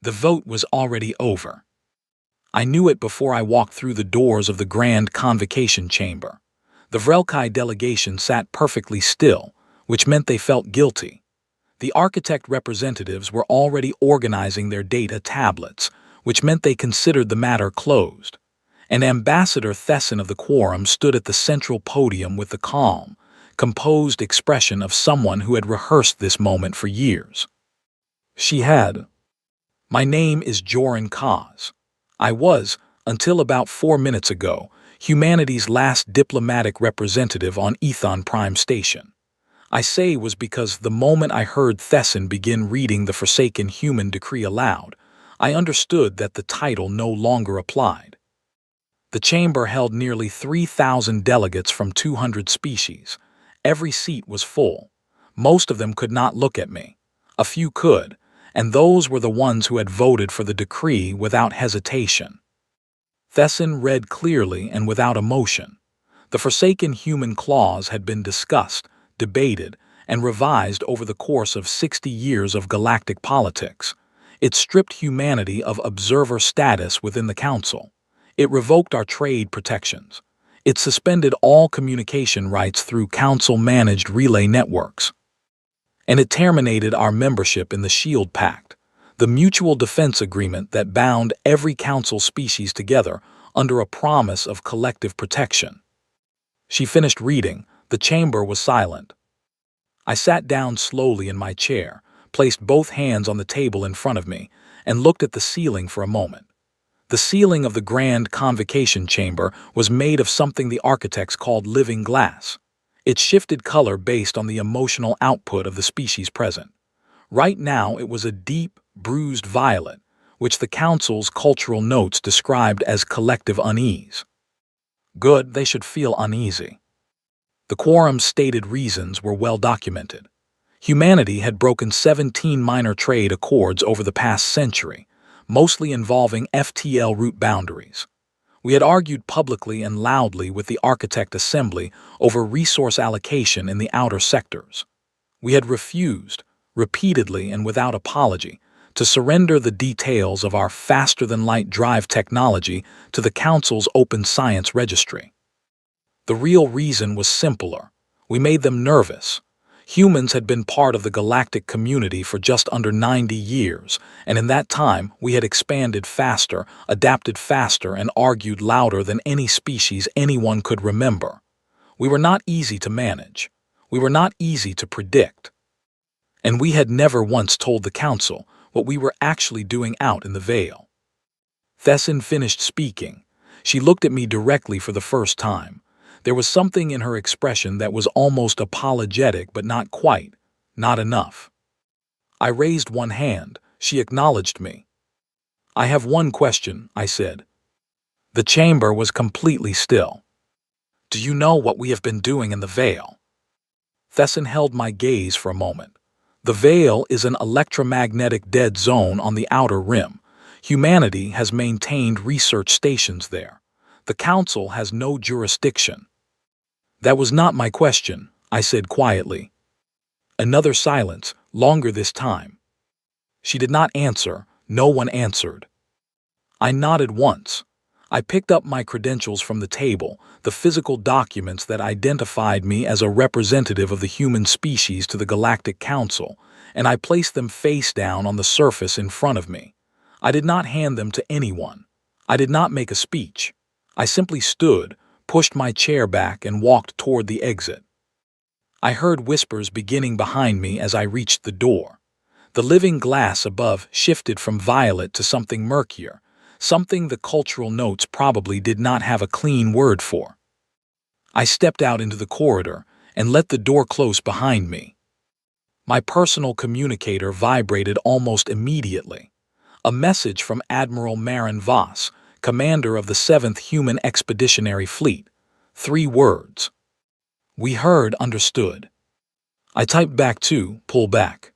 The vote was already over. I knew it before I walked through the doors of the Grand Convocation Chamber. The Vrelkai delegation sat perfectly still, which meant they felt guilty. The architect representatives were already organizing their data tablets, which meant they considered the matter closed. And Ambassador Thesson of the Quorum stood at the central podium with the calm, composed expression of someone who had rehearsed this moment for years. She had. My name is Joran Kaz. I was, until about 4 minutes ago, humanity's last diplomatic representative on Ethon Prime Station. I say was because the moment I heard Thesson begin reading the Forsaken Human Decree aloud, I understood that the title no longer applied. The chamber held nearly 3,000 delegates from 200 species. Every seat was full. Most of them could not look at me. A few could, and those were the ones who had voted for the decree without hesitation. Thesson read clearly and without emotion. The Forsaken Human Clause had been discussed, debated, and revised over the course of 60 years of galactic politics. It stripped humanity of observer status within the Council. It revoked our trade protections. It suspended all communication rights through Council-managed relay networks. And it terminated our membership in the Shield Pact, the mutual defense agreement that bound every Council species together under a promise of collective protection. She finished reading. The chamber was silent. I sat down slowly in my chair, placed both hands on the table in front of me, and looked at the ceiling for a moment. The ceiling of the Grand Convocation Chamber was made of something the architects called living glass. It shifted color based on the emotional output of the species present. Right now it was a deep, bruised violet, which the Council's cultural notes described as collective unease. Good, they should feel uneasy. The Quorum's stated reasons were well documented. Humanity had broken 17 minor trade accords over the past century, mostly involving FTL route boundaries. We had argued publicly and loudly with the Architect Assembly over resource allocation in the outer sectors. We had refused, repeatedly and without apology, to surrender the details of our faster-than-light drive technology to the Council's Open Science Registry. The real reason was simpler. We made them nervous. Humans had been part of the galactic community for just under 90 years, and in that time we had expanded faster, adapted faster, and argued louder than any species anyone could remember. We were not easy to manage. We were not easy to predict. And we had never once told the Council what we were actually doing out in the Veil. Thesson finished speaking. She looked at me directly for the first time. There was something in her expression that was almost apologetic, but not quite, not enough. I raised one hand. She acknowledged me. I have one question, I said. The chamber was completely still. Do you know what we have been doing in the Veil? Thesson held my gaze for a moment. The Veil is an electromagnetic dead zone on the outer rim. Humanity has maintained research stations there. The Council has no jurisdiction. That was not my question, I said quietly. Another silence, longer this time. She did not answer. No one answered. I nodded once. I picked up my credentials from the table, the physical documents that identified me as a representative of the human species to the Galactic Council, and I placed them face down on the surface in front of me. I did not hand them to anyone. I did not make a speech. I simply stood, pushed my chair back, and walked toward the exit. I heard whispers beginning behind me as I reached the door. The living glass above shifted from violet to something murkier, something the cultural notes probably did not have a clean word for. I stepped out into the corridor and let the door close behind me. My personal communicator vibrated almost immediately. A message from Admiral Marin Voss, commander of the 7th Human Expeditionary Fleet. 3 words. We heard, understood. I typed back to pull back.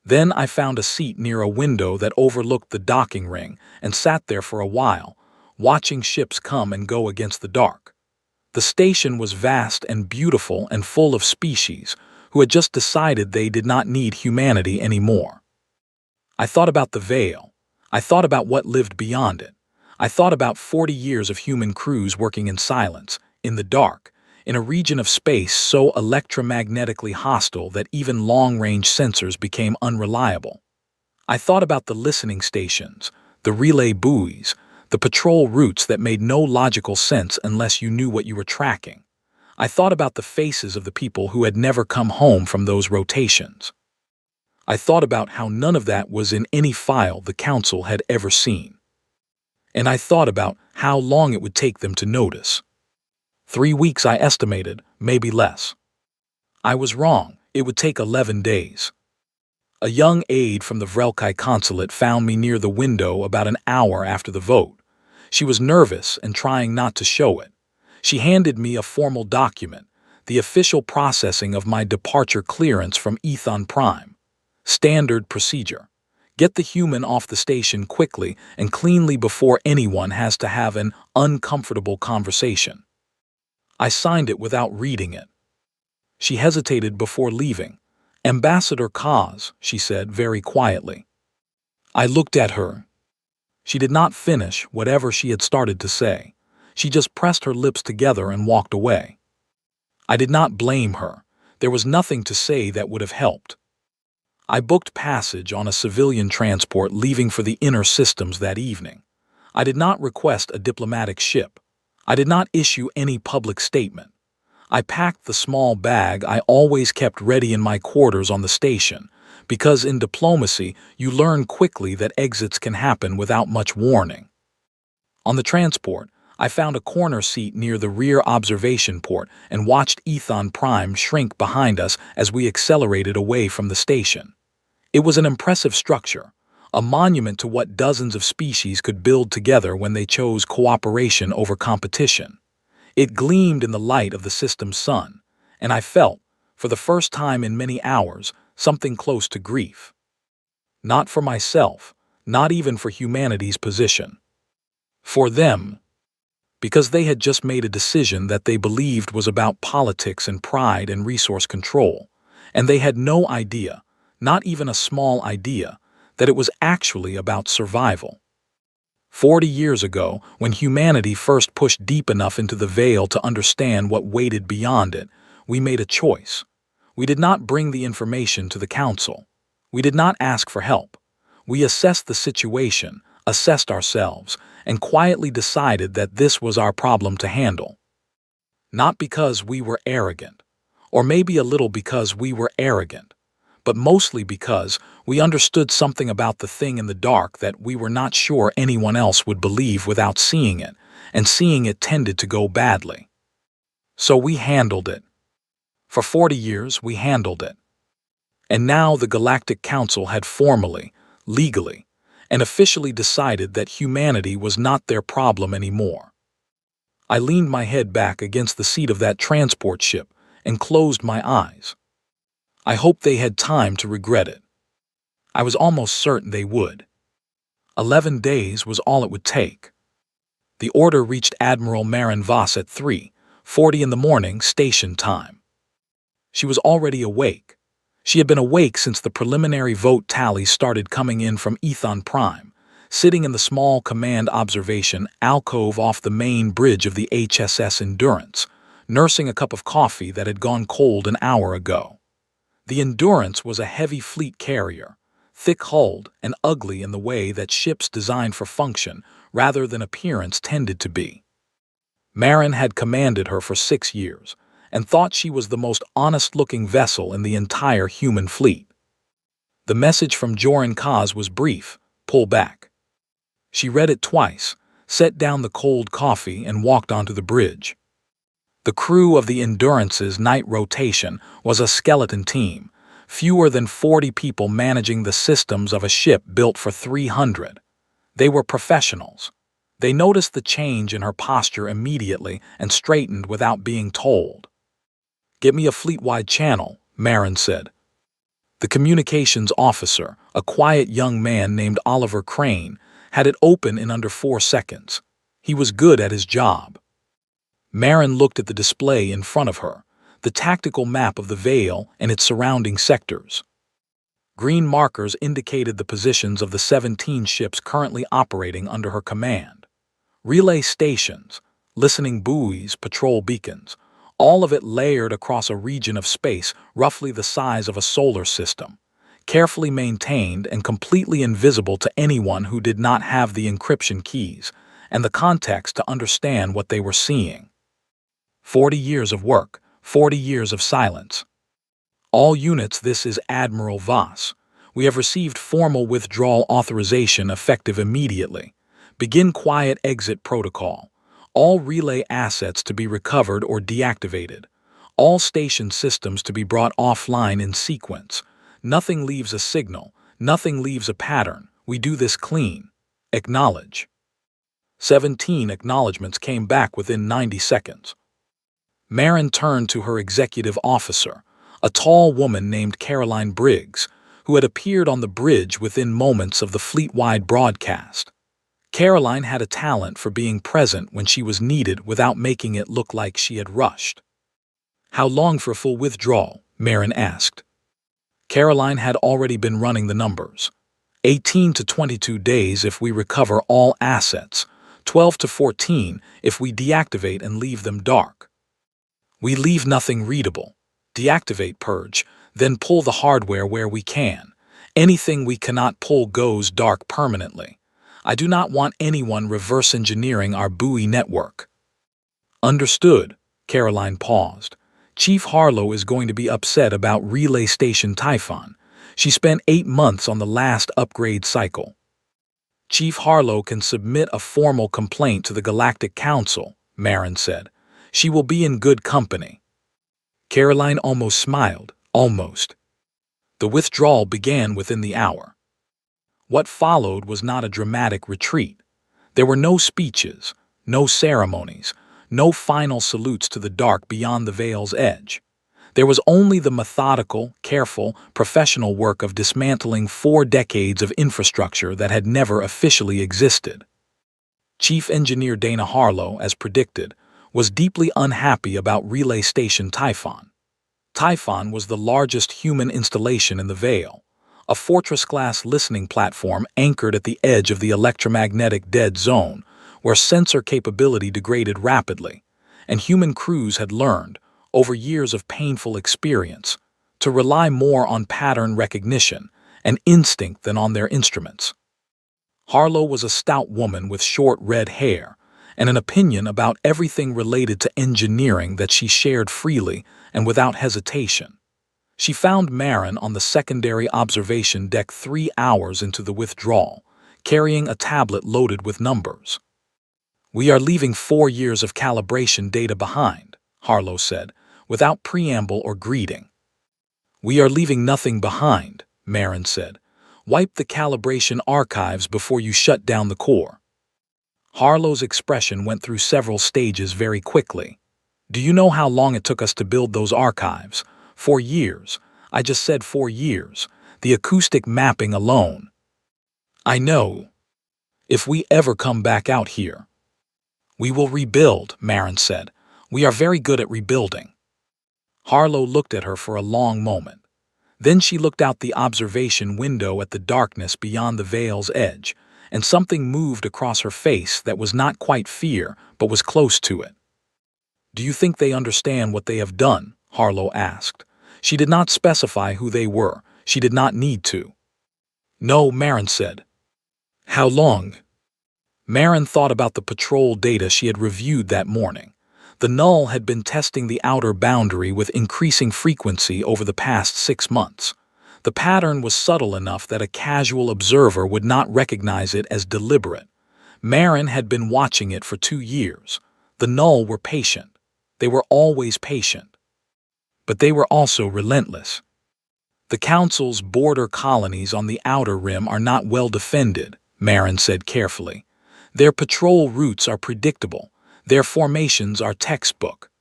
Then I found a seat near a window that overlooked the docking ring and sat there for a while, watching ships come and go against the dark. The station was vast and beautiful and full of species who had just decided they did not need humanity anymore. I thought about the Veil. I thought about what lived beyond it. I thought about 40 years of human crews working in silence, in the dark, in a region of space so electromagnetically hostile that even long-range sensors became unreliable. I thought about the listening stations, the relay buoys, the patrol routes that made no logical sense unless you knew what you were tracking. I thought about the faces of the people who had never come home from those rotations. I thought about how none of that was in any file the Council had ever seen. And I thought about how long it would take them to notice. 3 weeks, I estimated, maybe less. I was wrong. It would take 11 days. A young aide from the Vrelkai consulate found me near the window about an hour after the vote. She was nervous and trying not to show it. She handed me a formal document, the official processing of my departure clearance from Ethon Prime. Standard procedure. Get the human off the station quickly and cleanly before anyone has to have an uncomfortable conversation. I signed it without reading it. She hesitated before leaving. "Ambassador Kaz," she said very quietly. I looked at her. She did not finish whatever she had started to say. She just pressed her lips together and walked away. I did not blame her. There was nothing to say that would have helped. I booked passage on a civilian transport leaving for the inner systems that evening. I did not request a diplomatic ship. I did not issue any public statement. I packed the small bag I always kept ready in my quarters on the station, because in diplomacy you learn quickly that exits can happen without much warning. On the transport, I found a corner seat near the rear observation port and watched Ethon Prime shrink behind us as we accelerated away from the station. It was an impressive structure, a monument to what dozens of species could build together when they chose cooperation over competition. It gleamed in the light of the system's sun, and I felt, for the first time in many hours, something close to grief. Not for myself, not even for humanity's position. For them, because they had just made a decision that they believed was about politics and pride and resource control, and they had no idea, not even a small idea, that it was actually about survival. 40 years ago, when humanity first pushed deep enough into the veil to understand what waited beyond it, we made a choice. We did not bring the information to the Council. We did not ask for help. We assessed the situation, assessed ourselves, and quietly decided that this was our problem to handle. Not because we were arrogant, or maybe a little because we were arrogant, but mostly because we understood something about the thing in the dark that we were not sure anyone else would believe without seeing it, and seeing it tended to go badly. So we handled it. For 40 years, we handled it. And now the Galactic Council had formally, legally, and officially decided that humanity was not their problem anymore. I leaned my head back against the seat of that transport ship and closed my eyes. I hoped they had time to regret it. I was almost certain they would. 11 days was all it would take. The order reached Admiral Marin Voss at 3:40 in the morning station time. She was already awake. She had been awake since the preliminary vote tallies started coming in from Ethon Prime, sitting in the small command observation alcove off the main bridge of the HSS Endurance, nursing a cup of coffee that had gone cold an hour ago. The Endurance was a heavy fleet carrier, thick-hulled and ugly in the way that ships designed for function rather than appearance tended to be. Marin had commanded her for 6 years and thought she was the most honest-looking vessel in the entire human fleet. The message from Joran Kaz was brief: pull back. She read it twice, set down the cold coffee, and walked onto the bridge. The crew of the Endurance's night rotation was a skeleton team, fewer than 40 people managing the systems of a ship built for 300. They were professionals. They noticed the change in her posture immediately and straightened without being told. "Get me a fleet-wide channel," Marin said. The communications officer, a quiet young man named Oliver Crane, had it open in under 4 seconds. He was good at his job. Marin looked at the display in front of her, the tactical map of the Veil and its surrounding sectors. Green markers indicated the positions of the 17 ships currently operating under her command. Relay stations, listening buoys, patrol beacons, all of it layered across a region of space roughly the size of a solar system, carefully maintained and completely invisible to anyone who did not have the encryption keys and the context to understand what they were seeing. 40 years of work, 40 years of silence. All units, this is Admiral Voss. We have received formal withdrawal authorization effective immediately. Begin quiet exit protocol. All relay assets to be recovered or deactivated. All station systems to be brought offline in sequence. Nothing leaves a signal. Nothing leaves a pattern. We do this clean. Acknowledge. 17 acknowledgements came back within 90 seconds. Marin turned to her executive officer, a tall woman named Caroline Briggs, who had appeared on the bridge within moments of the fleet-wide broadcast. Caroline had a talent for being present when she was needed without making it look like she had rushed. "How long for full withdrawal?" Marin asked. Caroline had already been running the numbers. 18 to 22 days if we recover all assets, 12 to 14 if we deactivate and leave them dark. We leave nothing readable. Deactivate, purge, then pull the hardware where we can. Anything we cannot pull goes dark permanently. I do not want anyone reverse engineering our buoy network. Understood. Caroline paused. Chief Harlow is going to be upset about Relay Station Typhon. She spent 8 months on the last upgrade cycle. Chief Harlow can submit a formal complaint to the Galactic Council, Marin said. She will be in good company. Caroline almost smiled, almost. The withdrawal began within the hour. What followed was not a dramatic retreat. There were no speeches, no ceremonies, no final salutes to the dark beyond the veil's edge. There was only the methodical, careful, professional work of dismantling 4 decades of infrastructure that had never officially existed. Chief Engineer Dana Harlow, as predicted, was deeply unhappy about Relay Station Typhon. Typhon was the largest human installation in the Veil, a fortress-class listening platform anchored at the edge of the electromagnetic dead zone, where sensor capability degraded rapidly, and human crews had learned, over years of painful experience, to rely more on pattern recognition and instinct than on their instruments. Harlow was a stout woman with short red hair, and an opinion about everything related to engineering that she shared freely and without hesitation. She found Marin on the secondary observation deck 3 hours into the withdrawal, carrying a tablet loaded with numbers. "We are leaving 4 years of calibration data behind," Harlow said, without preamble or greeting. "We are leaving nothing behind," Marin said. "Wipe the calibration archives before you shut down the core." Harlow's expression went through several stages very quickly. "Do you know how long it took us to build those archives? 4 years. I just said 4 years. The acoustic mapping alone." "I know. If we ever come back out here." "We will rebuild," Marin said. "We are very good at rebuilding." Harlow looked at her for a long moment. Then she looked out the observation window at the darkness beyond the veil's edge, and something moved across her face that was not quite fear, but was close to it. "Do you think they understand what they have done?" Harlow asked. She did not specify who they were. She did not need to. "No," Marin said. "How long?" Marin thought about the patrol data she had reviewed that morning. The Null had been testing the outer boundary with increasing frequency over the past 6 months. The pattern was subtle enough that a casual observer would not recognize it as deliberate. Marin had been watching it for 2 years. The Null were patient. They were always patient. But they were also relentless. "The Council's border colonies on the outer rim are not well defended," Marin said carefully. "Their patrol routes are predictable. Their formations are textbook."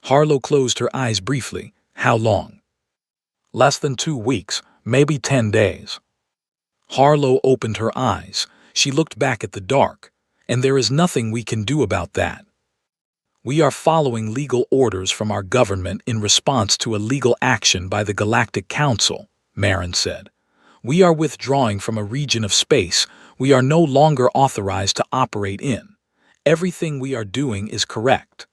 Harlow closed her eyes briefly. "How long?" "Less than 2 weeks, maybe 10 days." Harlow opened her eyes. She looked back at the dark. "And there is nothing we can do about that." "We are following legal orders from our government in response to a legal action by the Galactic Council," Marin said. "We are withdrawing from a region of space we are no longer authorized to operate in. Everything we are doing is correct."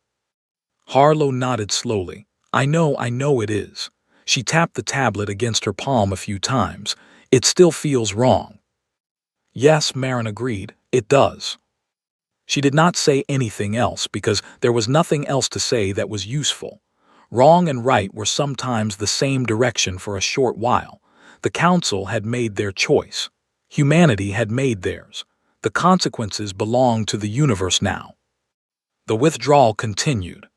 Harlow nodded slowly. I know it is." She tapped the tablet against her palm a few times. "It still feels wrong." "Yes," Marin agreed, "it does." She did not say anything else because there was nothing else to say that was useful. Wrong and right were sometimes the same direction for a short while. The Council had made their choice. Humanity had made theirs. The consequences belonged to the universe now. The withdrawal continued.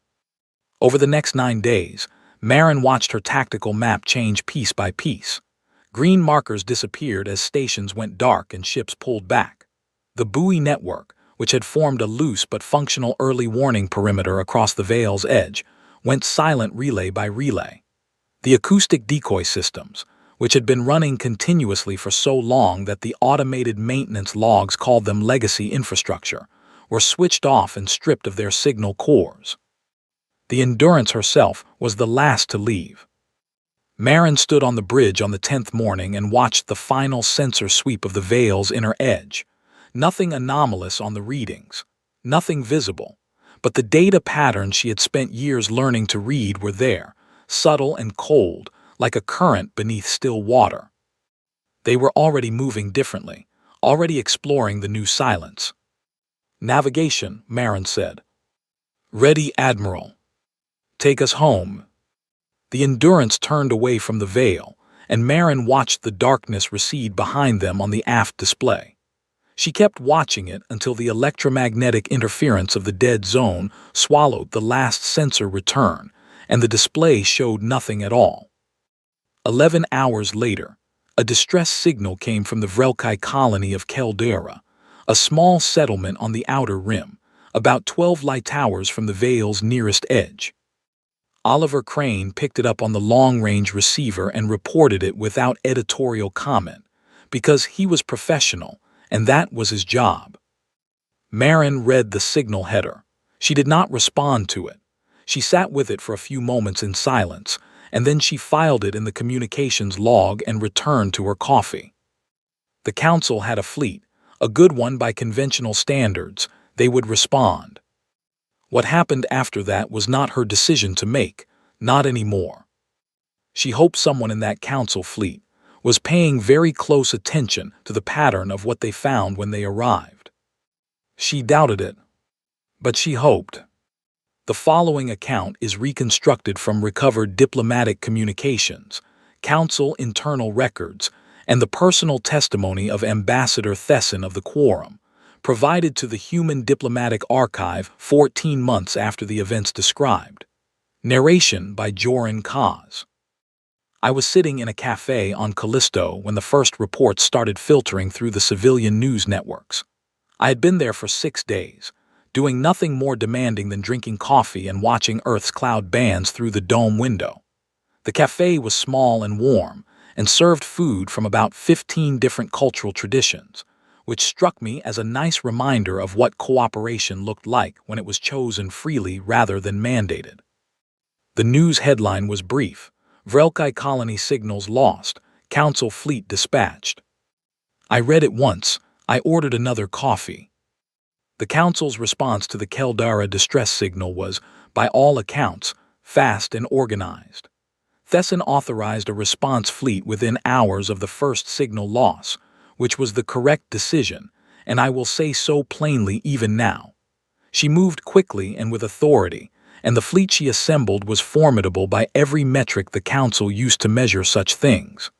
Over the next 9 days, Marin watched her tactical map change piece by piece. Green markers disappeared as stations went dark and ships pulled back. The buoy network, which had formed a loose but functional early warning perimeter across the Veil's edge, went silent relay by relay. The acoustic decoy systems, which had been running continuously for so long that the automated maintenance logs called them legacy infrastructure, were switched off and stripped of their signal cores. The Endurance herself was the last to leave. Marin stood on the bridge on the 10th morning and watched the final sensor sweep of the Veil's inner edge. Nothing anomalous on the readings, nothing visible, but the data patterns she had spent years learning to read were there, subtle and cold, like a current beneath still water. They were already moving differently, already exploring the new silence. "Navigation," Marin said. "Ready, Admiral. Take us home." The Endurance turned away from the Veil, and Marin watched the darkness recede behind them on the aft display. She kept watching it until the electromagnetic interference of the dead zone swallowed the last sensor return, and the display showed nothing at all. 11 hours later, a distress signal came from the Vrelkai colony of Caldera, a small settlement on the outer rim, about 12 light hours from the Veil's nearest edge. Oliver Crane picked it up on the long-range receiver and reported it without editorial comment, because he was professional, and that was his job. Marin read the signal header. She did not respond to it. She sat with it for a few moments in silence, and then she filed it in the communications log and returned to her coffee. The Council had a fleet, a good one by conventional standards. They would respond. What happened after that was not her decision to make, not anymore. She hoped someone in that Council fleet was paying very close attention to the pattern of what they found when they arrived. She doubted it, but she hoped. The following account is reconstructed from recovered diplomatic communications, Council internal records, and the personal testimony of Ambassador Thesson of the Quorum, provided to the Human Diplomatic Archive 14 months after the events described. Narration by Joran Kaz. I was sitting in a cafe on Callisto when the first reports started filtering through the civilian news networks. I had been there for 6 days, doing nothing more demanding than drinking coffee and watching Earth's cloud bands through the dome window. The cafe was small and warm, and served food from about 15 different cultural traditions, which struck me as a nice reminder of what cooperation looked like when it was chosen freely rather than mandated. The news headline was brief: Vrelkai colony signals lost, Council fleet dispatched. I read it once. I ordered another coffee. The Council's response to the Caldera distress signal was, by all accounts, fast and organized. Thesson authorized a response fleet within hours of the first signal loss, which was the correct decision, and I will say so plainly even now. She moved quickly and with authority, and the fleet she assembled was formidable by every metric the Council used to measure such things.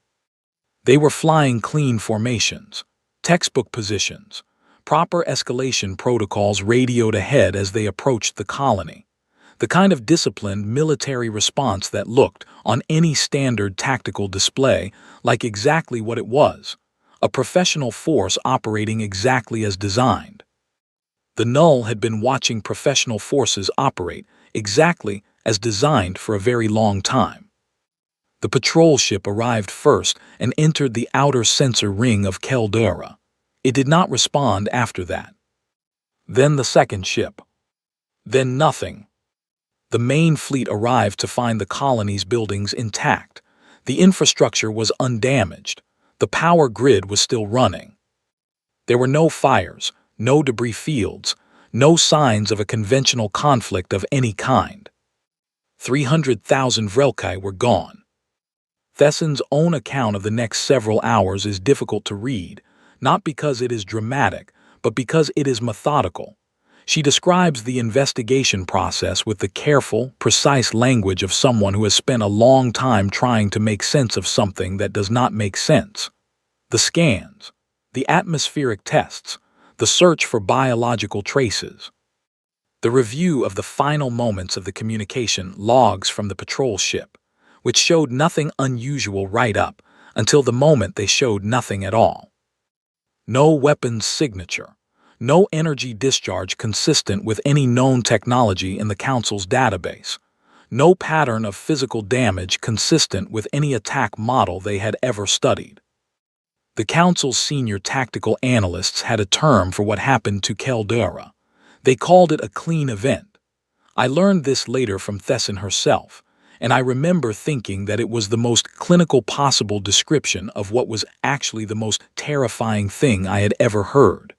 They were flying clean formations, textbook positions, proper escalation protocols radioed ahead as they approached the colony. The kind of disciplined military response that looked, on any standard tactical display, like exactly what it was: a professional force operating exactly as designed. The Null had been watching professional forces operate exactly as designed for a very long time. The patrol ship arrived first and entered the outer sensor ring of Caldera. It did not respond after that. Then the second ship. Then nothing. The main fleet arrived to find the colony's buildings intact. The infrastructure was undamaged. The power grid was still running. There were no fires, no debris fields, no signs of a conventional conflict of any kind. 300,000 Vrelkai were gone. Theson's own account of the next several hours is difficult to read, not because it is dramatic, but because it is methodical. She describes the investigation process with the careful, precise language of someone who has spent a long time trying to make sense of something that does not make sense. The scans, the atmospheric tests, the search for biological traces. The review of the final moments of the communication logs from the patrol ship, which showed nothing unusual right up until the moment they showed nothing at all. No weapons signature, no energy discharge consistent with any known technology in the Council's database, no pattern of physical damage consistent with any attack model they had ever studied. The Council's senior tactical analysts had a term for what happened to Caldera. They called it a clean event. I learned this later from Thesan herself, and I remember thinking that it was the most clinical possible description of what was actually the most terrifying thing I had ever heard.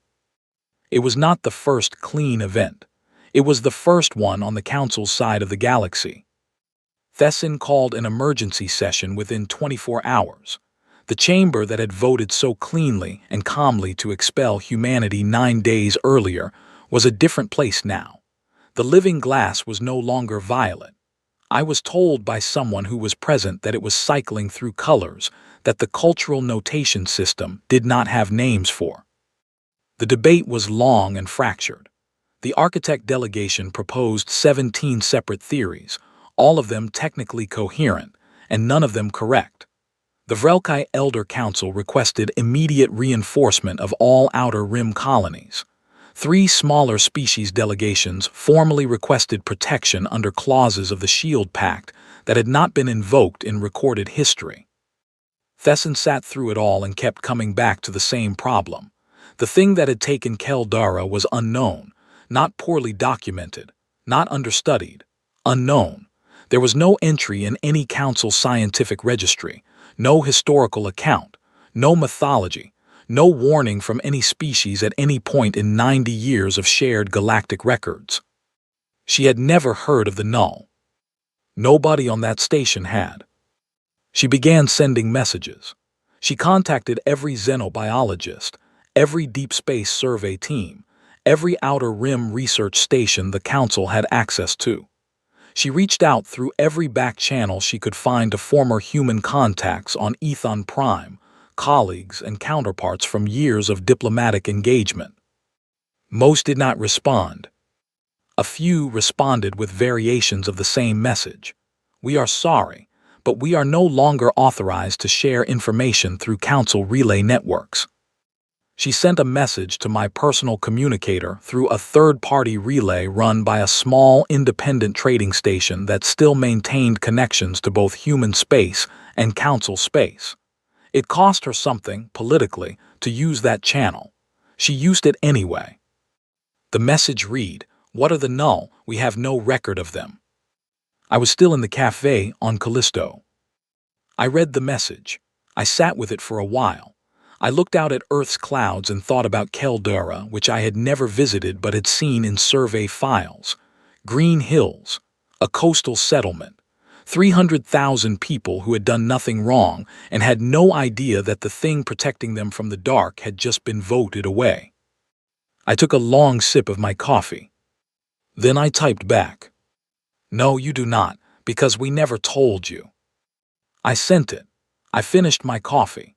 It was not the first clean event. It was the first one on the Council's side of the galaxy. Thesan called an emergency session within 24 hours. The chamber that had voted so cleanly and calmly to expel humanity 9 days earlier was a different place now. The living glass was no longer violet. I was told by someone who was present that it was cycling through colors that the cultural notation system did not have names for. The debate was long and fractured. The architect delegation proposed 17 separate theories, all of them technically coherent, and none of them correct. The Vrelkai Elder Council requested immediate reinforcement of all Outer Rim colonies. 3 smaller species delegations formally requested protection under clauses of the Shield Pact that had not been invoked in recorded history. Thesan sat through it all and kept coming back to the same problem. The thing that had taken Caldera was unknown, not poorly documented, not understudied, unknown. There was no entry in any council scientific registry, no historical account, no mythology, no warning from any species at any point in 90 years of shared galactic records. She had never heard of the null. Nobody on that station had. She began sending messages. She contacted every xenobiologist, every deep space survey team, every outer rim research station the Council had access to. She reached out through every back channel she could find to former human contacts on Ethon Prime, colleagues and counterparts from years of diplomatic engagement. Most did not respond. A few responded with variations of the same message. We are sorry, but we are no longer authorized to share information through Council relay networks. She sent a message to my personal communicator through a third-party relay run by a small independent trading station that still maintained connections to both human space and Council space. It cost her something, politically, to use that channel. She used it anyway. The message read, "What are the null? We have no record of them." I was still in the cafe on Callisto. I read the message. I sat with it for a while. I looked out at Earth's clouds and thought about Caldera, which I had never visited but had seen in survey files. Green hills, a coastal settlement, 300,000 people who had done nothing wrong and had no idea that the thing protecting them from the dark had just been voted away. I took a long sip of my coffee. Then I typed back, "No, you do not, because we never told you." I sent it. I finished my coffee.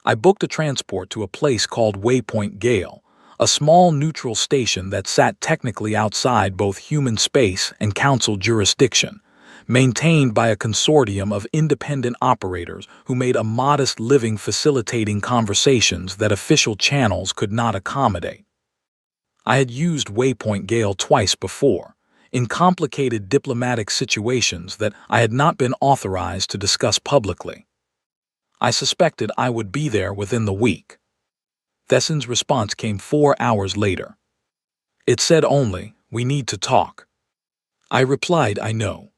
I booked a transport to a place called Waypoint Gale, a small neutral station that sat technically outside both human space and Council jurisdiction, maintained by a consortium of independent operators who made a modest living facilitating conversations that official channels could not accommodate. I had used Waypoint Gale twice before, in complicated diplomatic situations that I had not been authorized to discuss publicly. I suspected I would be there within the week. Thesan's response came 4 hours later. It said only, "We need to talk." I replied, "I know."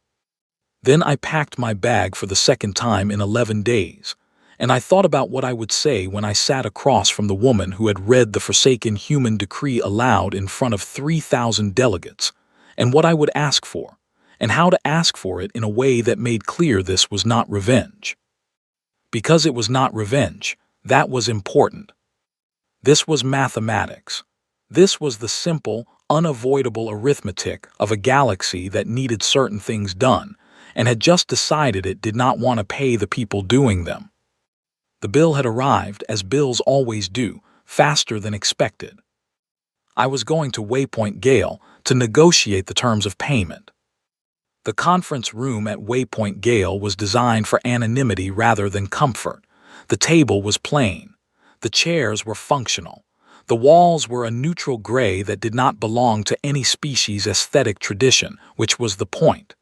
Then I packed my bag for the second time in 11 days, and I thought about what I would say when I sat across from the woman who had read the forsaken human decree aloud in front of 3,000 delegates, and what I would ask for, and how to ask for it in a way that made clear this was not revenge. Because it was not revenge, that was important. This was mathematics. This was the simple, unavoidable arithmetic of a galaxy that needed certain things done, and had just decided it did not want to pay the people doing them. The bill had arrived, as bills always do, faster than expected. I was going to Waypoint Gale to negotiate the terms of payment. The conference room at Waypoint Gale was designed for anonymity rather than comfort. The table was plain. The chairs were functional. The walls were a neutral gray that did not belong to any species' aesthetic tradition, which was the point.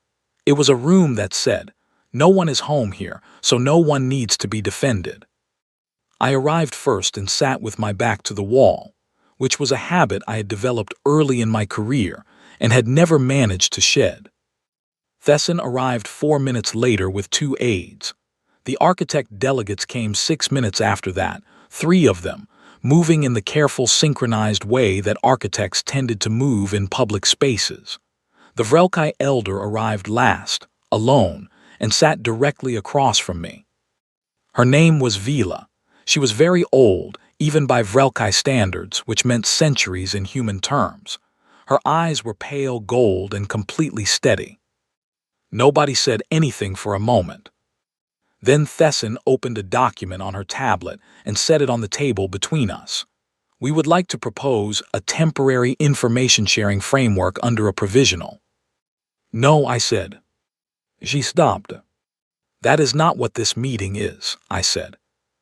It was a room that said, "No one is home here, so no one needs to be defended." I arrived first and sat with my back to the wall, which was a habit I had developed early in my career and had never managed to shed. Thesson arrived 4 minutes later with 2 aides. The architect delegates came 6 minutes after that, 3 of them, moving in the careful synchronized way that architects tended to move in public spaces. The Vrelkai elder arrived last, alone, and sat directly across from me. Her name was Vila. She was very old, even by Vrelkai standards, which meant centuries in human terms. Her eyes were pale gold and completely steady. Nobody said anything for a moment. Then Thesson opened a document on her tablet and set it on the table between us. "We would like to propose a temporary information-sharing framework under a provisional." "No," I said. She stopped. "That is not what this meeting is," I said.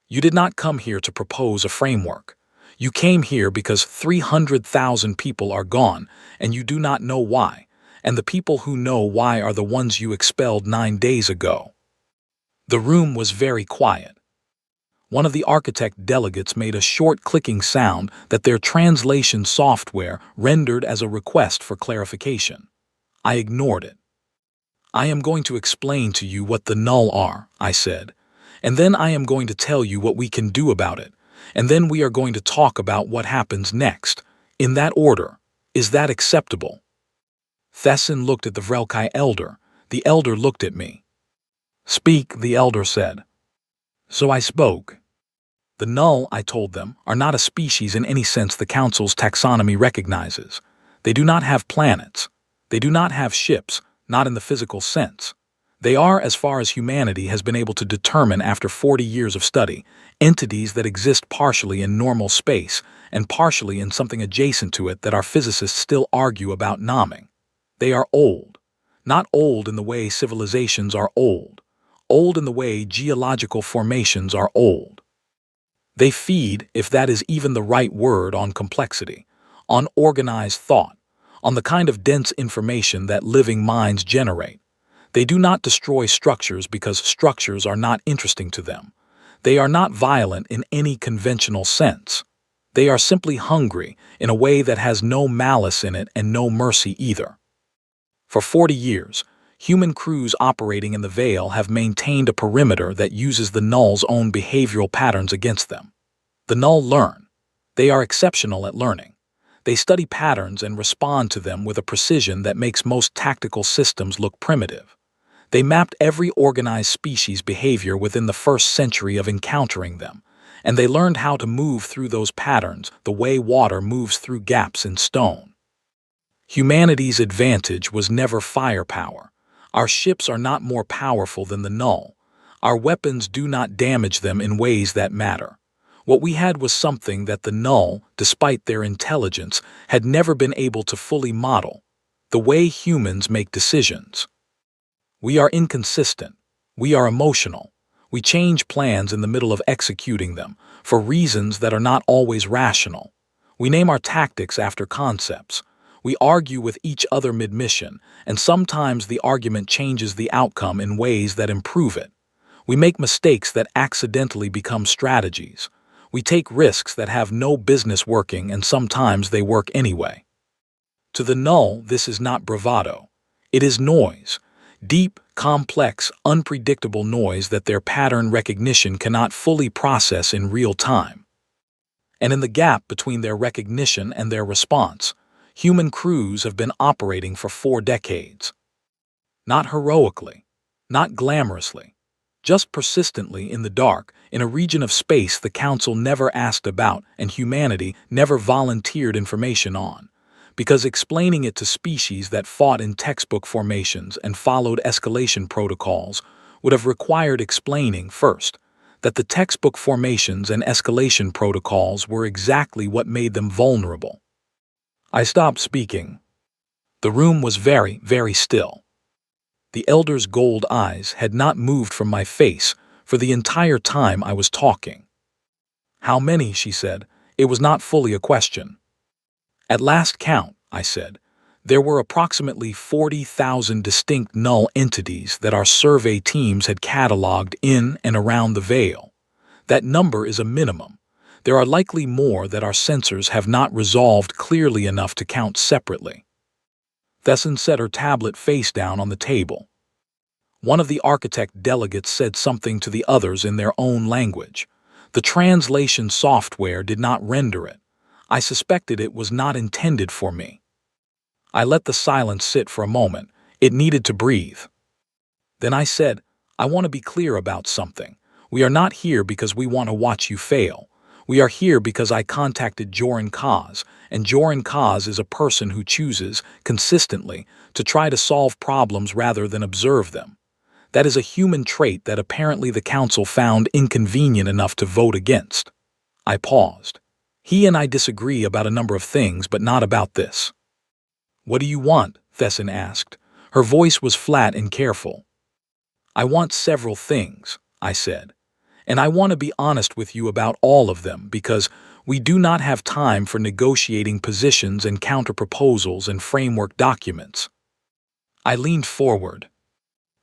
"You did not come here to propose a framework. You came here because 300,000 people are gone, and you do not know why. And the people who know why are the ones you expelled 9 days ago." The room was very quiet. One of the architect delegates made a short clicking sound that their translation software rendered as a request for clarification. I ignored it. "I am going to explain to you what the null are," I said, "and then I am going to tell you what we can do about it, and then we are going to talk about what happens next. In that order. Is that acceptable?" Thesson looked at the Vrelkai elder. The elder looked at me. "Speak," the elder said. So I spoke. "The null," I told them, "are not a species in any sense the Council's taxonomy recognizes. They do not have planets. They do not have ships, not in the physical sense. They are, as far as humanity has been able to determine after 40 years of study, entities that exist partially in normal space and partially in something adjacent to it that our physicists still argue about nomming. They are old. Not old in the way civilizations are old. Old in the way geological formations are old. They feed, if that is even the right word, on complexity, on organized thought, on the kind of dense information that living minds generate. They do not destroy structures because structures are not interesting to them. They are not violent in any conventional sense. They are simply hungry in a way that has no malice in it and no mercy either. For 40 years, human crews operating in the Veil have maintained a perimeter that uses the null's own behavioral patterns against them. The null learn. They are exceptional at learning. They study patterns and respond to them with a precision that makes most tactical systems look primitive. They mapped every organized species' behavior within the first century of encountering them, and they learned how to move through those patterns the way water moves through gaps in stone. Humanity's advantage was never firepower. Our ships are not more powerful than the null. Our weapons do not damage them in ways that matter. What we had was something that the null, despite their intelligence, had never been able to fully model: the way humans make decisions. We are inconsistent. We are emotional. We change plans in the middle of executing them, for reasons that are not always rational. We name our tactics after concepts. We argue with each other mid-mission, and sometimes the argument changes the outcome in ways that improve it. We make mistakes that accidentally become strategies. We take risks that have no business working, and sometimes they work anyway. To the null, this is not bravado. It is noise. Deep, complex, unpredictable noise that their pattern recognition cannot fully process in real time. And in the gap between their recognition and their response, human crews have been operating for 4 decades. Not heroically, not glamorously, just persistently in the dark, in a region of space the Council never asked about and humanity never volunteered information on, because explaining it to species that fought in textbook formations and followed escalation protocols would have required explaining, first, that the textbook formations and escalation protocols were exactly what made them vulnerable. I stopped speaking. The room was very, very still. The elder's gold eyes had not moved from my face for the entire time I was talking. "How many?" she said. It was not fully a question. "At last count," I said, "there were approximately 40,000 distinct null entities that our survey teams had cataloged in and around the Veil. That number is a minimum. There are likely more that our sensors have not resolved clearly enough to count separately." Thesson set her tablet face down on the table. One of the architect delegates said something to the others in their own language. The translation software did not render it. I suspected it was not intended for me. I let the silence sit for a moment. It needed to breathe. Then I said, "I want to be clear about something. We are not here because we want to watch you fail. We are here because I contacted Joran Kaz, and Joran Kaz is a person who chooses, consistently, to try to solve problems rather than observe them. That is a human trait that apparently the Council found inconvenient enough to vote against." I paused. "He and I disagree about a number of things, but not about this." "What do you want?" Thesson asked. Her voice was flat and careful. "I want several things," I said. "And I want to be honest with you about all of them because we do not have time for negotiating positions and counterproposals and framework documents." I leaned forward.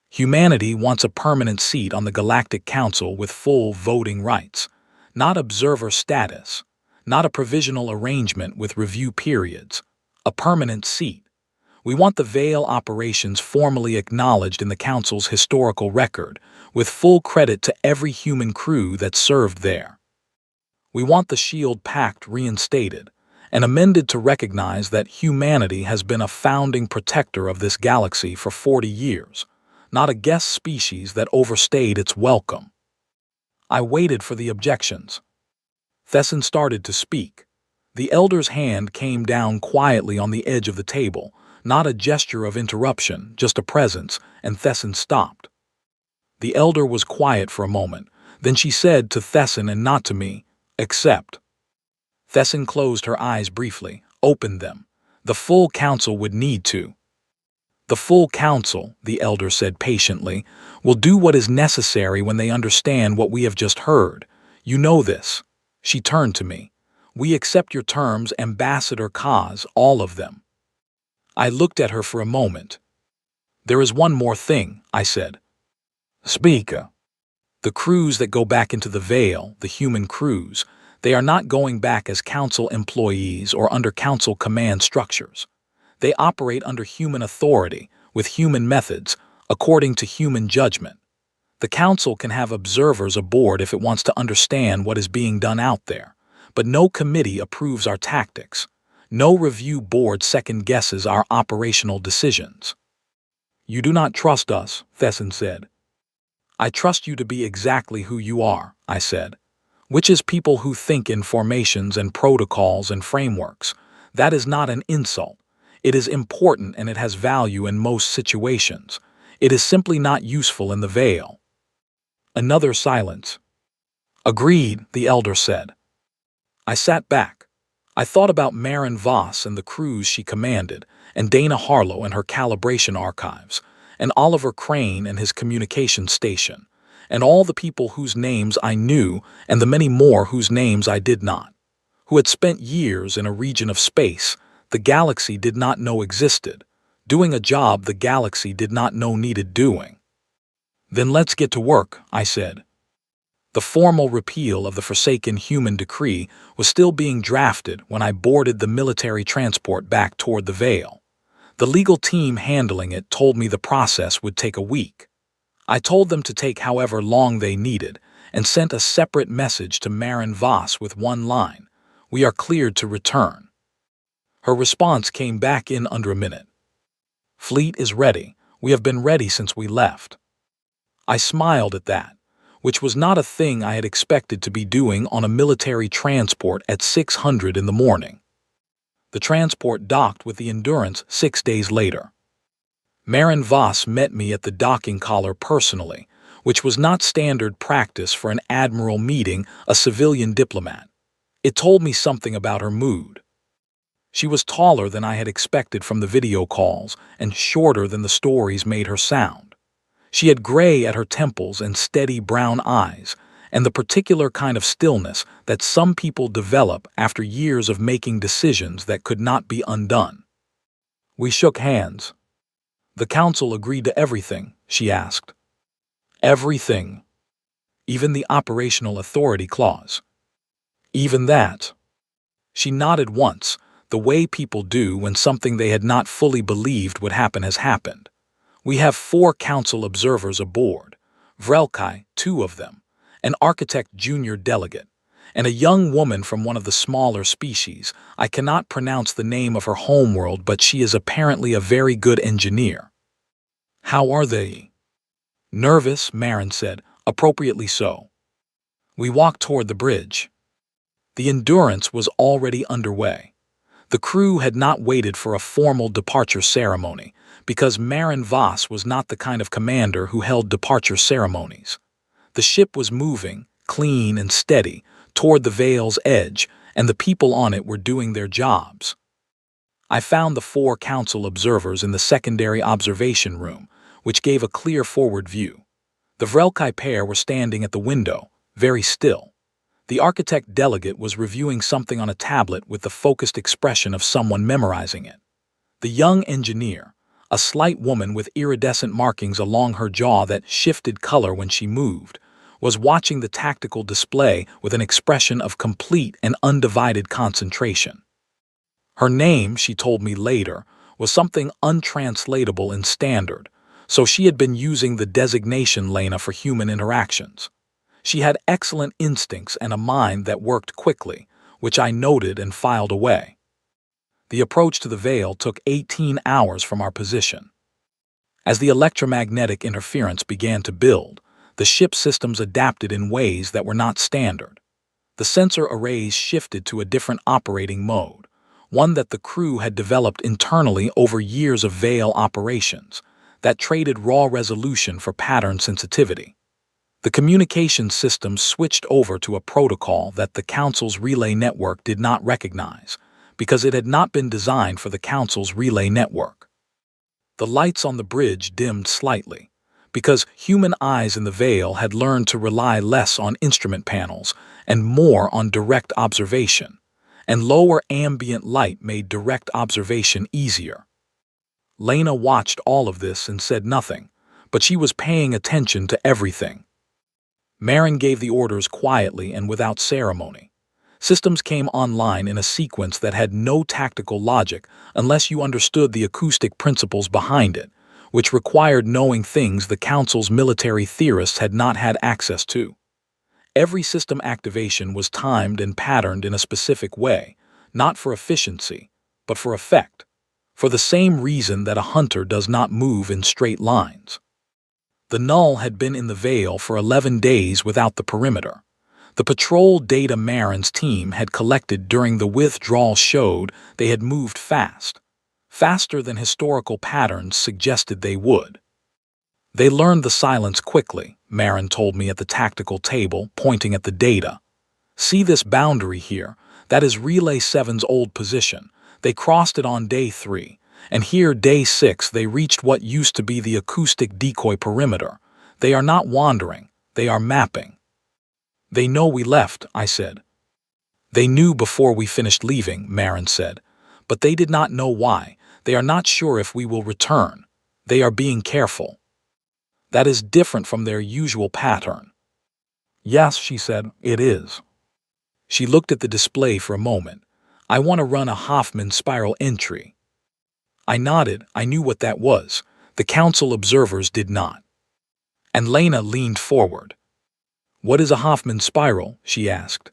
"Humanity wants a permanent seat on the Galactic Council with full voting rights, not observer status, not a provisional arrangement with review periods, a permanent seat. We want the Veil operations formally acknowledged in the Council's historical record, with full credit to every human crew that served there. We want the Shield Pact reinstated and amended to recognize that humanity has been a founding protector of this galaxy for 40 years, not a guest species that overstayed its welcome." I waited for the objections. Thesson started to speak. The elder's hand came down quietly on the edge of the table, not a gesture of interruption, just a presence, and Thesson stopped. The elder was quiet for a moment. Then she said to Thesson and not to me, "Accept." Thesson closed her eyes briefly, opened them. "The full council would need to." "The full council," the elder said patiently, "will do what is necessary when they understand what we have just heard. You know this." She turned to me. "We accept your terms, Ambassador Kaz, all of them." I looked at her for a moment. "There is one more thing," I said. "Speaker." "The crews that go back into the Veil, the human crews, they are not going back as Council employees or under Council command structures. They operate under human authority, with human methods, according to human judgment. The Council can have observers aboard if it wants to understand what is being done out there, but no committee approves our tactics. No review board second-guesses our operational decisions." "You do not trust us," Thesson said. "I trust you to be exactly who you are," I said, "which is people who think in formations and protocols and frameworks. That is not an insult. It is important and it has value in most situations. It is simply not useful in the Veil." Another silence. "Agreed," the elder said. I sat back. I thought about Marin Voss and the crews she commanded, and Dana Harlow and her calibration archives, and Oliver Crane and his communication station, and all the people whose names I knew and the many more whose names I did not, who had spent years in a region of space the galaxy did not know existed, doing a job the galaxy did not know needed doing. "Then let's get to work," I said. The formal repeal of the Forsaken Human Decree was still being drafted when I boarded the military transport back toward the Veil. The legal team handling it told me the process would take a week. I told them to take however long they needed and sent a separate message to Marin Voss with one line: "We are cleared to return." Her response came back in under a minute. "Fleet is ready. We have been ready since we left." I smiled at that, which was not a thing I had expected to be doing on a military transport at 600 in the morning. The transport docked with the Endurance 6 days later. Marin Voss met me at the docking collar personally, which was not standard practice for an admiral meeting a civilian diplomat. It told me something about her mood. She was taller than I had expected from the video calls and shorter than the stories made her sound. She had gray at her temples and steady brown eyes, and the particular kind of stillness that some people develop after years of making decisions that could not be undone. We shook hands. "The council agreed to everything?" she asked. "Everything. Even the operational authority clause." "Even that?" She nodded once, the way people do when something they had not fully believed would happen has happened. "We have 4 council observers aboard, Vrelkai, 2 of them, an architect junior delegate, and a young woman from one of the smaller species. I cannot pronounce the name of her homeworld, but she is apparently a very good engineer." "How are they?" "Nervous," Marin said, "appropriately so." We walked toward the bridge. The Endurance was already underway. The crew had not waited for a formal departure ceremony, because Marin Voss was not the kind of commander who held departure ceremonies. The ship was moving, clean and steady, toward the Vale's edge, and the people on it were doing their jobs. I found the 4 council observers in the secondary observation room, which gave a clear forward view. The Vrelkai pair were standing at the window, very still. The architect delegate was reviewing something on a tablet with the focused expression of someone memorizing it. The young engineer, a slight woman with iridescent markings along her jaw that shifted color when she moved, was watching the tactical display with an expression of complete and undivided concentration. Her name, she told me later, was something untranslatable in Standard, so she had been using the designation Lena for human interactions. She had excellent instincts and a mind that worked quickly, which I noted and filed away. The approach to the Vale took 18 hours from our position. As the electromagnetic interference began to build, the ship systems adapted in ways that were not standard. The sensor arrays shifted to a different operating mode, one that the crew had developed internally over years of Vale operations, that traded raw resolution for pattern sensitivity. The communication system switched over to a protocol that the Council's relay network did not recognize, because it had not been designed for the Council's relay network. The lights on the bridge dimmed slightly, because human eyes in the Vale had learned to rely less on instrument panels and more on direct observation, and lower ambient light made direct observation easier. Lena watched all of this and said nothing, but she was paying attention to everything. Marin gave the orders quietly and without ceremony. Systems came online in a sequence that had no tactical logic unless you understood the acoustic principles behind it, which required knowing things the Council's military theorists had not had access to. Every system activation was timed and patterned in a specific way, not for efficiency, but for effect, for the same reason that a hunter does not move in straight lines. The Null had been in the Vale for 11 days without the perimeter. The patrol data Marin's team had collected during the withdrawal showed they had moved fast, faster than historical patterns suggested they would. They learned the silence quickly, Marin told me at the tactical table, pointing at the data. "See this boundary here? That is Relay 7's old position. They crossed it on day 3, and here day 6 they reached what used to be the acoustic decoy perimeter. They are not wandering, they are mapping." "They know we left," I said. "They knew before we finished leaving," Marin said, "but they did not know why. They are not sure if we will return. They are being careful." "That is different from their usual pattern." "Yes," she said, "it is." She looked at the display for a moment. "I want to run a Hoffman spiral entry." I nodded. I knew what that was. The council observers did not. And Lena leaned forward. "What is a Hoffman spiral?" she asked.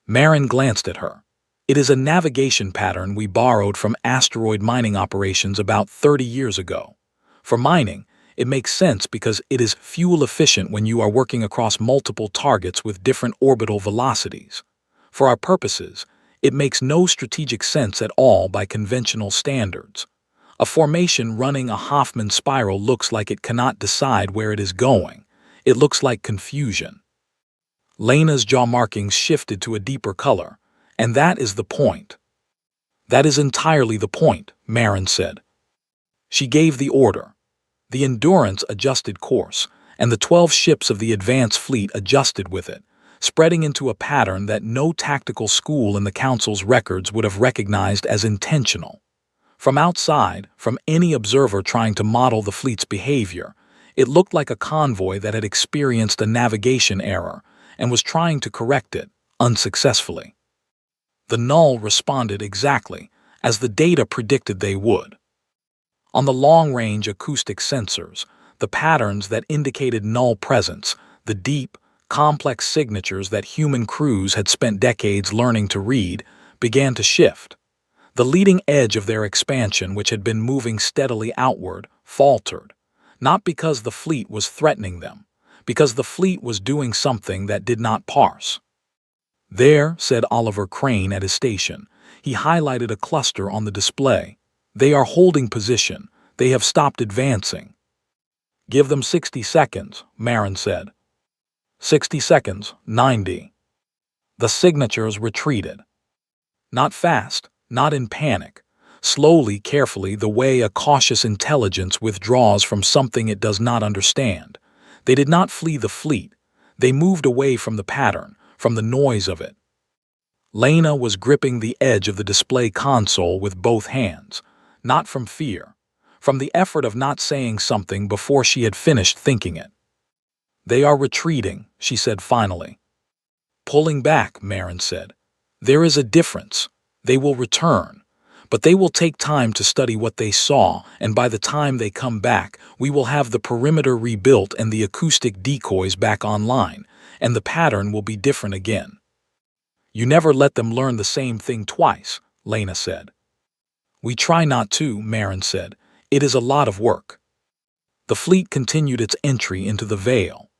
Marin glanced at her. "It is a navigation pattern we borrowed from asteroid mining operations about 30 years ago. For mining, it makes sense because it is fuel efficient when you are working across multiple targets with different orbital velocities. For our purposes, it makes no strategic sense at all by conventional standards. A formation running a Hoffman spiral looks like it cannot decide where it is going. It looks like confusion." Lena's jaw markings shifted to a deeper color, and that is the point. "That is entirely the point," Marin said. She gave the order. The Endurance adjusted course, and the 12 ships of the advance fleet adjusted with it, spreading into a pattern that no tactical school in the Council's records would have recognized as intentional. From outside, from any observer trying to model the fleet's behavior, it looked like a convoy that had experienced a navigation error and was trying to correct it, unsuccessfully. The null responded exactly as the data predicted they would. On the long-range acoustic sensors, the patterns that indicated null presence, the deep, complex signatures that human crews had spent decades learning to read, began to shift. The leading edge of their expansion, which had been moving steadily outward, faltered, not because the fleet was threatening them, because the fleet was doing something that did not parse. "There," said Oliver Crane at his station. He highlighted a cluster on the display. "They are holding position. They have stopped advancing." "Give them 60 seconds, Marin said. 60 seconds, 90. The signatures retreated. Not fast, not in panic. Slowly, carefully, the way a cautious intelligence withdraws from something it does not understand. They did not flee the fleet. They moved away from the pattern, from the noise of it. Lena was gripping the edge of the display console with both hands, not from fear, from the effort of not saying something before she had finished thinking it. "They are retreating," she said finally. "Pulling back," Marin said. "There is a difference. They will return. But they will take time to study what they saw, and by the time they come back, we will have the perimeter rebuilt and the acoustic decoys back online, and the pattern will be different again." "You never let them learn the same thing twice," Lena said. "We try not to," Marin said. "It is a lot of work." The fleet continued its entry into the veil.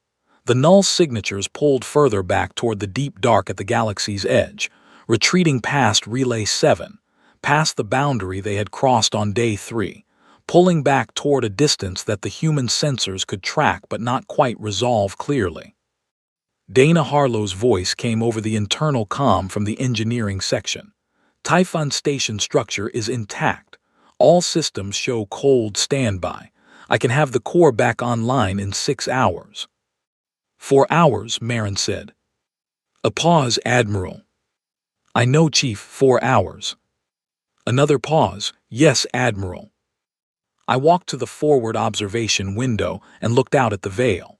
The null signatures pulled further back toward the deep dark at the galaxy's edge, retreating past Relay 7, past the boundary they had crossed on Day 3, pulling back toward a distance that the human sensors could track but not quite resolve clearly. Dana Harlow's voice came over the internal comm from the engineering section. "Typhon station structure is intact. All systems show cold standby. I can have the core back online in 6 hours. 4 hours, Marin said. A pause, Admiral. I know, Chief, 4 hours. Another pause. Yes, Admiral. I walked to the forward observation window and looked out at the veil.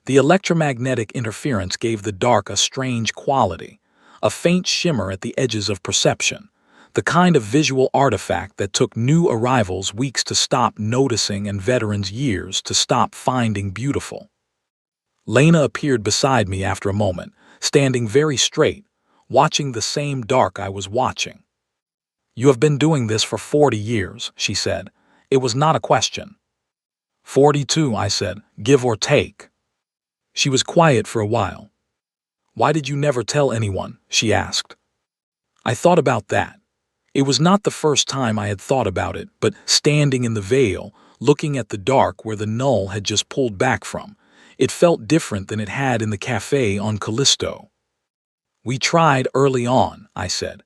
The electromagnetic interference gave the dark a strange quality, a faint shimmer at the edges of perception, the kind of visual artifact that took new arrivals weeks to stop noticing and veterans years to stop finding beautiful. Lena appeared beside me after a moment, standing very straight, watching the same dark I was watching. "You have been doing this for 40 years, she said. It was not a question. 42, I said, give or take. She was quiet for a while. Why did you never tell anyone? She asked. I thought about that. It was not the first time I had thought about it, but standing in the veil, looking at the dark where the null had just pulled back from, it felt different than it had in the cafe on Callisto. We tried early on, I said.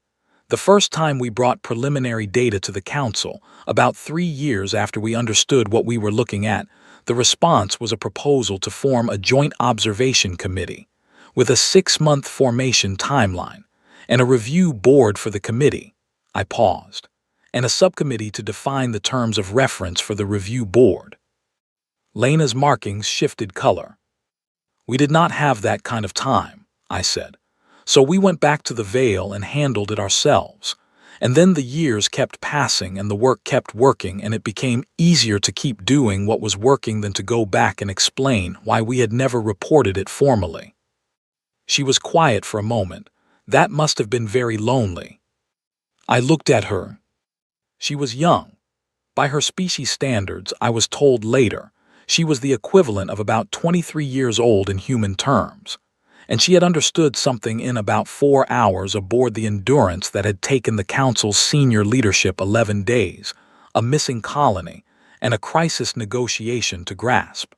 The first time we brought preliminary data to the Council, about 3 years after we understood what we were looking at, the response was a proposal to form a joint observation committee, with a 6-month formation timeline, and a review board for the committee. I paused, and a subcommittee to define the terms of reference for the review board. Lena's markings shifted color. We did not have that kind of time, I said. So we went back to the Veil and handled it ourselves. And then the years kept passing and the work kept working, and it became easier to keep doing what was working than to go back and explain why we had never reported it formally. She was quiet for a moment. That must have been very lonely. I looked at her. She was young. By her species standards, I was told later, she was the equivalent of about 23 years old in human terms. And she had understood something in about 4 hours aboard the Endurance that had taken the Council's senior leadership 11 days, a missing colony, and a crisis negotiation to grasp.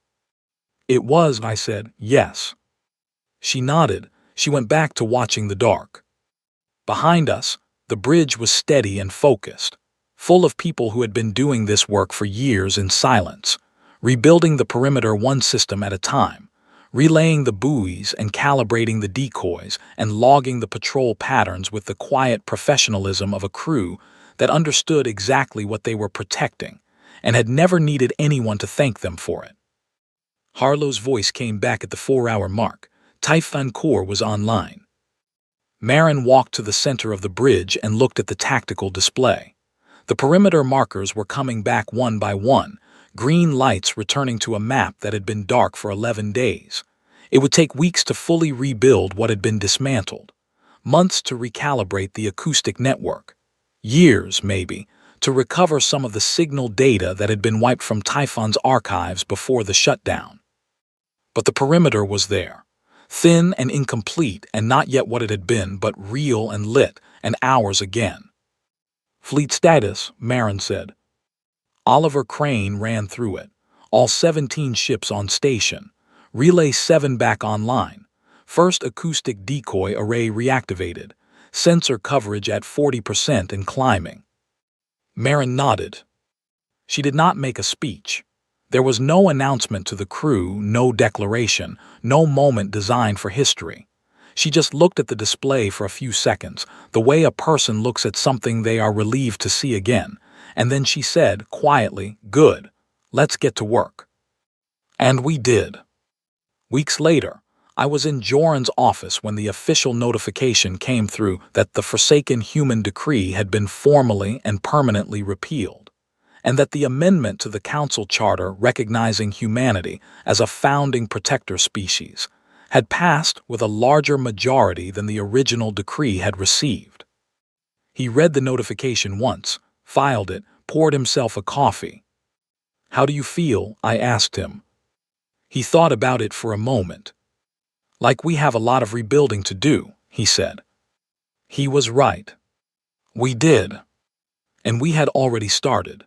It was, I said, yes. She nodded. She went back to watching the dark. Behind us, the bridge was steady and focused, full of people who had been doing this work for years in silence, rebuilding the perimeter one system at a time, relaying the buoys and calibrating the decoys and logging the patrol patterns with the quiet professionalism of a crew that understood exactly what they were protecting and had never needed anyone to thank them for it. Harlow's voice came back at the 4-hour mark. Typhon Core was online. Marin walked to the center of the bridge and looked at the tactical display. The perimeter markers were coming back one by one, green lights returning to a map that had been dark for 11 days. It would take weeks to fully rebuild what had been dismantled, months to recalibrate the acoustic network, years, maybe, to recover some of the signal data that had been wiped from Typhon's archives before the shutdown. But the perimeter was there, thin and incomplete and not yet what it had been, but real and lit, and ours again. Fleet status, Marin said. Oliver Crane ran through it. All 17 ships on station. Relay 7 back online. First acoustic decoy array reactivated. Sensor coverage at 40% and climbing. Marin nodded. She did not make a speech. There was no announcement to the crew, no declaration, no moment designed for history. She just looked at the display for a few seconds, the way a person looks at something they are relieved to see again. And then she said, quietly, "Good, let's get to work." And we did. Weeks later, I was in Joran's office when the official notification came through that the Forsaken Human Decree had been formally and permanently repealed, and that the amendment to the Council Charter recognizing humanity as a founding protector species had passed with a larger majority than the original decree had received. He read the notification once, filed it, poured himself a coffee. "How do you feel?" I asked him. He thought about it for a moment. "Like we have a lot of rebuilding to do," he said. He was right. We did. And we had already started.